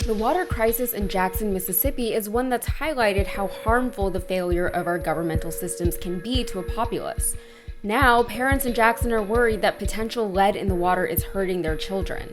The water crisis in Jackson, Mississippi is one that's highlighted how harmful the failure of our governmental systems can be to a populace. Now, parents in Jackson are worried that potential lead in the water is hurting their children.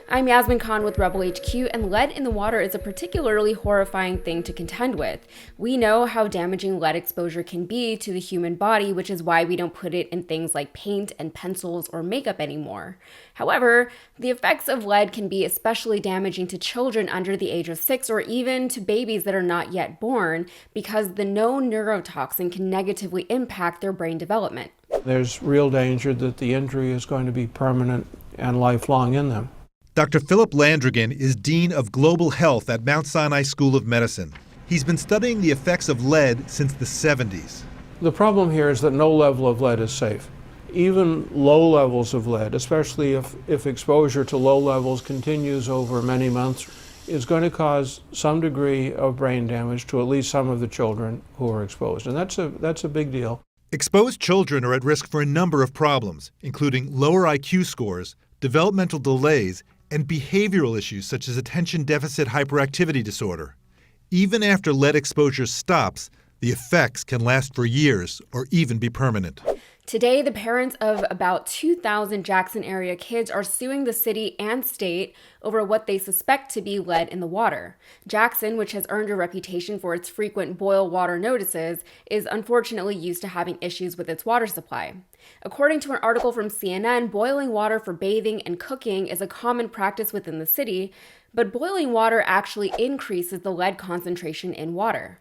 I'm Yasmin Khan with Rebel HQ, and lead in the water is a particularly horrifying thing to contend with. We know how damaging lead exposure can be to the human body, which is why we don't put it in things like paint and pencils or makeup anymore. However, the effects of lead can be especially damaging to children under the age of 6 or even to babies that are not yet born because the known neurotoxin can negatively impact their brain development. There's real danger that the injury is going to be permanent and lifelong in them. Dr. Philip Landrigan is Dean of Global Health at Mount Sinai School of Medicine. He's been studying the effects of lead since the 70s. The problem here is that no level of lead is safe. Even low levels of lead, especially if exposure to low levels continues over many months, is going to cause some degree of brain damage to at least some of the children who are exposed. And that's a big deal. Exposed children are at risk for a number of problems, including lower IQ scores, developmental delays, and behavioral issues such as attention deficit hyperactivity disorder. Even after lead exposure stops, the effects can last for years or even be permanent. Today, the parents of about 2,000 Jackson area kids are suing the city and state over what they suspect to be lead in the water. Jackson, which has earned a reputation for its frequent boil water notices, is unfortunately used to having issues with its water supply. According to an article from CNN, boiling water for bathing and cooking is a common practice within the city, but boiling water actually increases the lead concentration in water.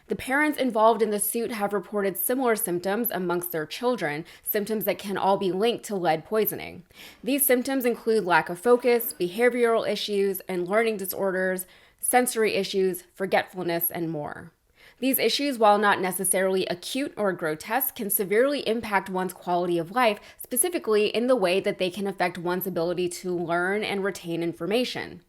The parents involved in the suit have reported similar symptoms amongst their children, symptoms that can all be linked to lead poisoning. These symptoms include lack of focus, behavioral issues, and learning disorders, sensory issues, forgetfulness, and more. These issues, while not necessarily acute or grotesque, can severely impact one's quality of life, specifically in the way that they can affect one's ability to learn and retain information.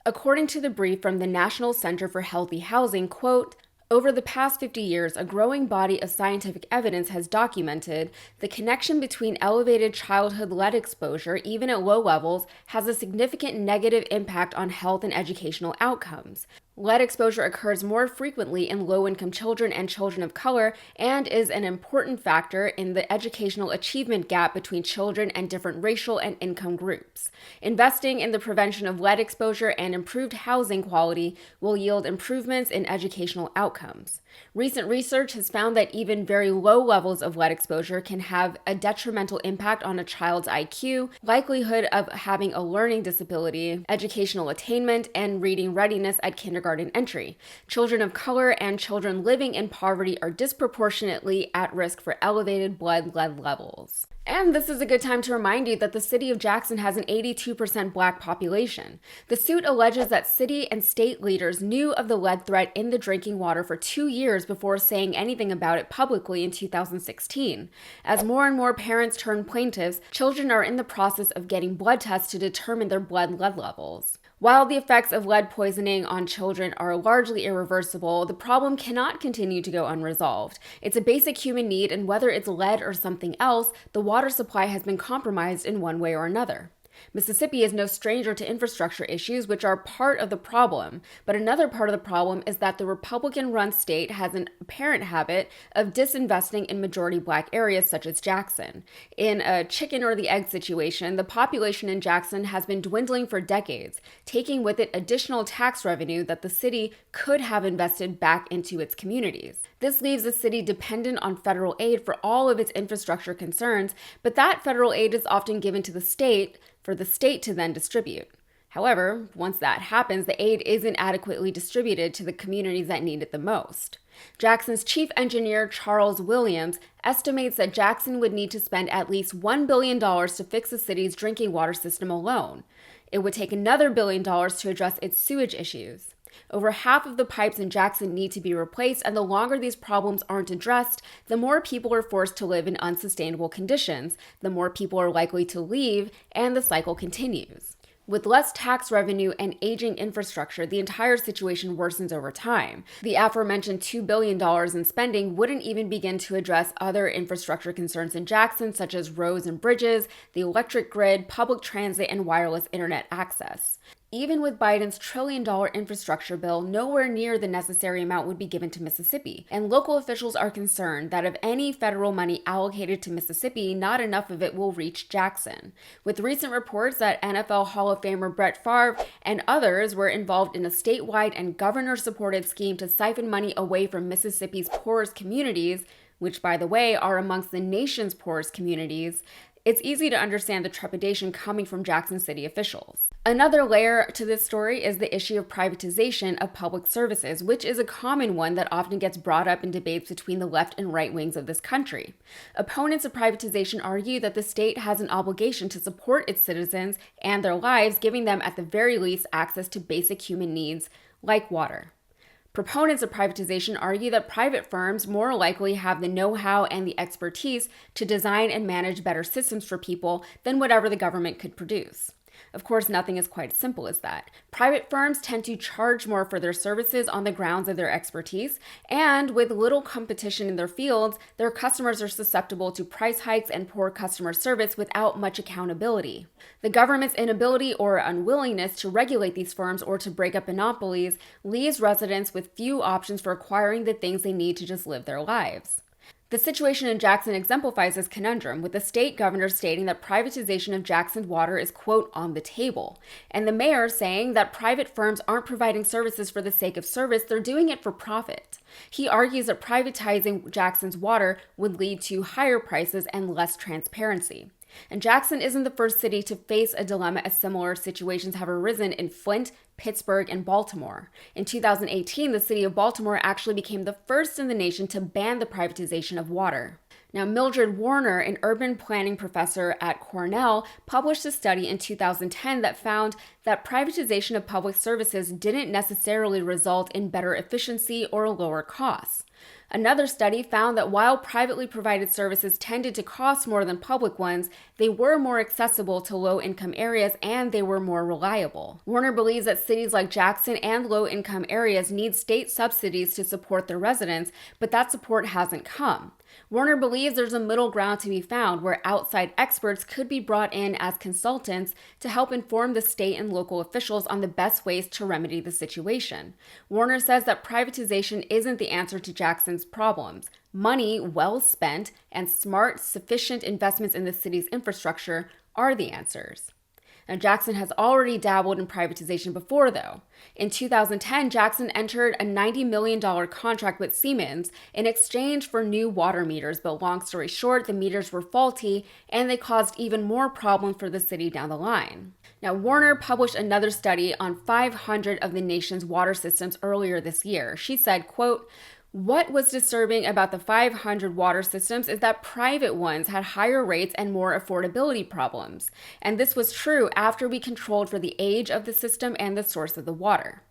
According to the brief from the National Center for Healthy Housing, quote, over the past 50 years, a growing body of scientific evidence has documented the connection between elevated childhood lead exposure, even at low levels, has a significant negative impact on health and educational outcomes. Lead exposure occurs more frequently in low-income children and children of color and is an important factor in the educational achievement gap between children and different racial and income groups. Investing in the prevention of lead exposure and improved housing quality will yield improvements in educational outcomes. Recent research has found that even very low levels of lead exposure can have a detrimental impact on a child's IQ, likelihood of having a learning disability, educational attainment, and reading readiness at kindergarten entry. Children of color and children living in poverty are disproportionately at risk for elevated blood lead levels. And this is a good time to remind you that the city of Jackson has an 82% Black population. The suit alleges that city and state leaders knew of the lead threat in the drinking water for 2 years before saying anything about it publicly in 2016. As more and more parents turn plaintiffs, children are in the process of getting blood tests to determine their blood lead levels. While the effects of lead poisoning on children are largely irreversible, the problem cannot continue to go unresolved. It's a basic human need, and whether it's lead or something else, the water supply has been compromised in one way or another. Mississippi is no stranger to infrastructure issues, which are part of the problem. But another part of the problem is that the Republican-run state has an apparent habit of disinvesting in majority Black areas such as Jackson. In a chicken or the egg situation, the population in Jackson has been dwindling for decades, taking with it additional tax revenue that the city could have invested back into its communities. This leaves the city dependent on federal aid for all of its infrastructure concerns, but that federal aid is often given to the state for the state to then distribute. However, once that happens, the aid isn't adequately distributed to the communities that need it the most. Jackson's chief engineer, Charles Williams, estimates that Jackson would need to spend at least $1 billion to fix the city's drinking water system alone. It would take another $1 billion to address its sewage issues. Over half of the pipes in Jackson need to be replaced, and the longer these problems aren't addressed, the more people are forced to live in unsustainable conditions, the more people are likely to leave, and the cycle continues. With less tax revenue and aging infrastructure, the entire situation worsens over time. The aforementioned $2 billion in spending wouldn't even begin to address other infrastructure concerns in Jackson, such as roads and bridges, the electric grid, public transit, and wireless internet access. Even with Biden's trillion-dollar infrastructure bill, nowhere near the necessary amount would be given to Mississippi. And local officials are concerned that of any federal money allocated to Mississippi, not enough of it will reach Jackson. With recent reports that NFL Hall of Famer Brett Favre and others were involved in a statewide and governor-supported scheme to siphon money away from Mississippi's poorest communities, which, by the way, are amongst the nation's poorest communities, it's easy to understand the trepidation coming from Jackson City officials. Another layer to this story is the issue of privatization of public services, which is a common one that often gets brought up in debates between the left and right wings of this country. Opponents of privatization argue that the state has an obligation to support its citizens and their lives, giving them at the very least access to basic human needs like water. Proponents of privatization argue that private firms more likely have the know-how and the expertise to design and manage better systems for people than whatever the government could produce. Of course, nothing is quite as simple as that. Private firms tend to charge more for their services on the grounds of their expertise, and with little competition in their fields, their customers are susceptible to price hikes and poor customer service without much accountability. The government's inability or unwillingness to regulate these firms or to break up monopolies leaves residents with few options for acquiring the things they need to just live their lives. The situation in Jackson exemplifies this conundrum, with the state governor stating that privatization of Jackson's water is, quote, on the table, and the mayor saying that private firms aren't providing services for the sake of service, they're doing it for profit. He argues that privatizing Jackson's water would lead to higher prices and less transparency. And Jackson isn't the first city to face a dilemma as similar situations have arisen in Flint, Pittsburgh, and Baltimore. In 2018, the city of Baltimore actually became the first in the nation to ban the privatization of water. Now, Mildred Warner, an urban planning professor at Cornell, published a study in 2010 that found that privatization of public services didn't necessarily result in better efficiency or lower costs. Another study found that while privately provided services tended to cost more than public ones, they were more accessible to low-income areas and they were more reliable. Warner believes that cities like Jackson and low-income areas need state subsidies to support their residents, but that support hasn't come. Warner believes there's a middle ground to be found where outside experts could be brought in as consultants to help inform the state and local officials on the best ways to remedy the situation. Warner says that privatization isn't the answer to Jackson's problems. Money well spent and smart, sufficient investments in the city's infrastructure are the answers. Now, Jackson has already dabbled in privatization before, though. In 2010, Jackson entered a $90 million contract with Siemens in exchange for new water meters, but long story short, the meters were faulty and they caused even more problems for the city down the line. Now, Warner published another study on 500 of the nation's water systems earlier this year. She said, quote, "What was disturbing about the 500 water systems is that private ones had higher rates and more affordability problems. And this was true after we controlled for the age of the system and the source of the water.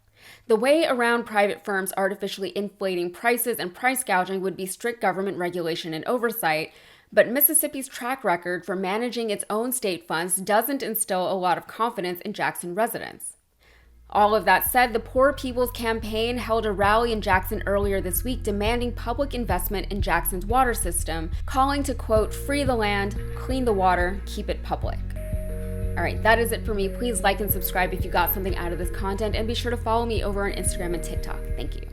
The way around private firms artificially inflating prices and price gouging would be strict government regulation and oversight, but Mississippi's track record for managing its own state funds doesn't instill a lot of confidence in Jackson residents." All of that said, the Poor People's Campaign held a rally in Jackson earlier this week demanding public investment in Jackson's water system, calling to, quote, "free the land, clean the water, keep it public." All right, that is it for me. Please like and subscribe if you got something out of this content, and be sure to follow me over on Instagram and TikTok. Thank you.